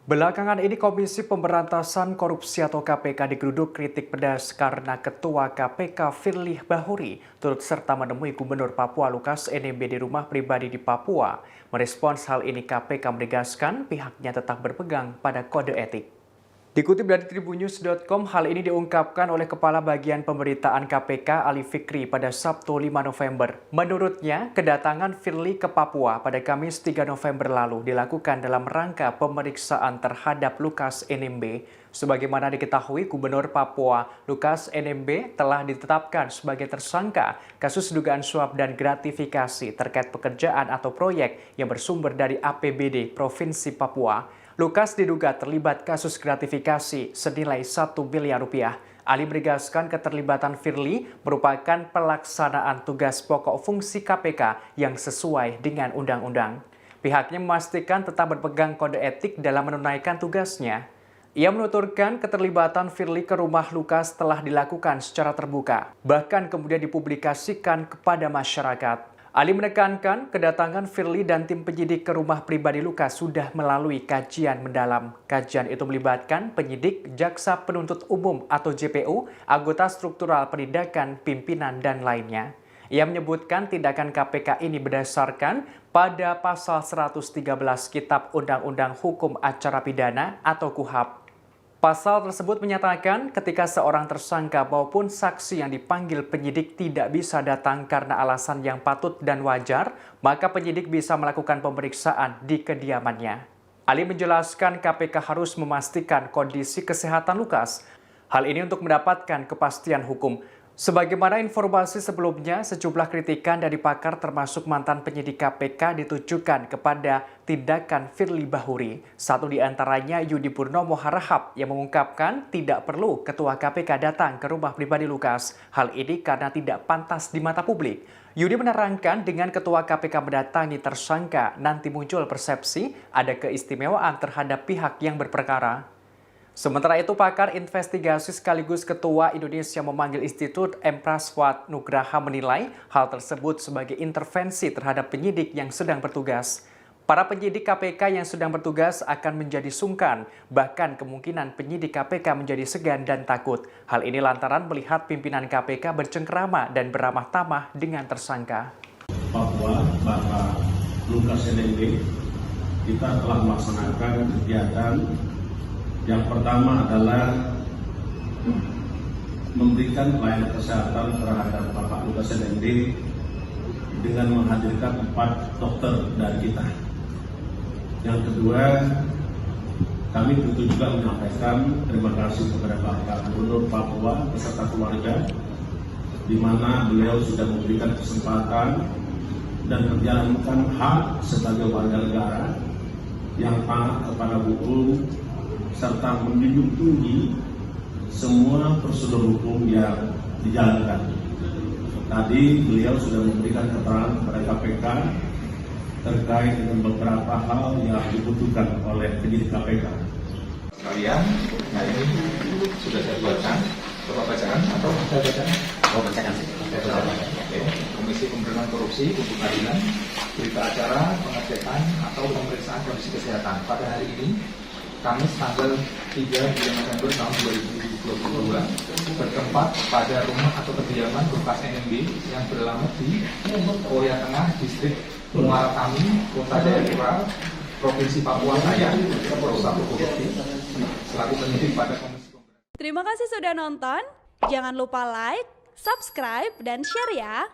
Belakangan ini Komisi Pemberantasan Korupsi atau KPK digeruduk kritik pedas karena Ketua KPK Firly Bahuri turut serta menemui Gubernur Papua Lukas NMB di rumah pribadi di Papua. Merespons hal ini KPK menegaskan pihaknya tetap berpegang pada kode etik. Dikutip dari tribunnews.com, hal ini diungkapkan oleh Kepala Bagian Pemberitaan KPK Ali Fikri pada Sabtu 5 November. Menurutnya, kedatangan Firly ke Papua pada Kamis 3 November lalu dilakukan dalam rangka pemeriksaan terhadap Lukas NMB. Sebagaimana diketahui, Gubernur Papua Lukas NMB telah ditetapkan sebagai tersangka kasus dugaan suap dan gratifikasi terkait pekerjaan atau proyek yang bersumber dari APBD Provinsi Papua. Lukas diduga terlibat kasus gratifikasi senilai 1 miliar rupiah. Ali menegaskan keterlibatan Firly merupakan pelaksanaan tugas pokok fungsi KPK yang sesuai dengan undang-undang. Pihaknya memastikan tetap berpegang kode etik dalam menunaikan tugasnya. Ia menuturkan keterlibatan Firly ke rumah Lukas telah dilakukan secara terbuka, bahkan kemudian dipublikasikan kepada masyarakat. Ali menekankan kedatangan Firly dan tim penyidik ke rumah pribadi Lukas sudah melalui kajian mendalam. Kajian itu melibatkan penyidik, jaksa penuntut umum atau JPU, anggota struktural penindakan, pimpinan, dan lainnya. Ia menyebutkan tindakan KPK ini berdasarkan pada pasal 113 Kitab Undang-Undang Hukum Acara Pidana atau KUHAP. Pasal tersebut menyatakan ketika seorang tersangka maupun saksi yang dipanggil penyidik tidak bisa datang karena alasan yang patut dan wajar, maka penyidik bisa melakukan pemeriksaan di kediamannya. Ali menjelaskan KPK harus memastikan kondisi kesehatan Lukas. Hal ini untuk mendapatkan kepastian hukum. Sebagaimana informasi sebelumnya, sejumlah kritikan dari pakar termasuk mantan penyidik KPK ditujukan kepada tindakan Firly Bahuri. Satu di antaranya Yudi Purnomo Harahap yang mengungkapkan tidak perlu Ketua KPK datang ke rumah pribadi Lukas. Hal ini karena tidak pantas di mata publik. Yudi menerangkan dengan Ketua KPK mendatangi tersangka, nanti muncul persepsi ada keistimewaan terhadap pihak yang berperkara. Sementara itu, pakar investigasi sekaligus Ketua Indonesia Memanggil Institut M. Praswat Nugraha menilai hal tersebut sebagai intervensi terhadap penyidik yang sedang bertugas. Para penyidik KPK yang sedang bertugas akan menjadi sungkan, bahkan kemungkinan penyidik KPK menjadi segan dan takut. Hal ini lantaran melihat pimpinan KPK bercengkerama dan beramah tamah dengan tersangka. Papua, Bapak Lukas NMB, kita telah melaksanakan kegiatan. Yang pertama adalah memberikan pelayanan kesehatan terhadap Bapak Lukas NMB dengan menghadirkan 4 dokter dari kita. Yang kedua, kami tentu juga menyampaikan terima kasih kepada Bapak Gubernur Papua beserta keluarga, di mana beliau sudah memberikan kesempatan dan menjalankan hak sebagai warga negara yang taat kepada hukum serta menjunjung tinggi semua prosedur hukum yang dijalankan. Tadi beliau sudah memberikan keterangan kepada KPK terkait dengan beberapa hal yang dibutuhkan oleh penyidik KPK. Kalian, nah ini sudah saya buatkan, Bapak bacaan atau saya bacaan? Oh, bacaan. Oke. Komisi Pemberantasan Korupsi untuk Keadilan, berita acara pengecekan atau pemeriksaan kondisi kesehatan pada hari ini. Kamis tanggal 3 November tahun 2022 bertempat pada rumah atau kediaman Lukas NMB yang beralamat di Korea Tengah, Distrik Muara Kami, Kota Jayapura, Provinsi Papua Saya, selaku penyidik pada Komisi Pemberantasan. Terima kasih sudah nonton. Jangan lupa like, subscribe, dan share ya.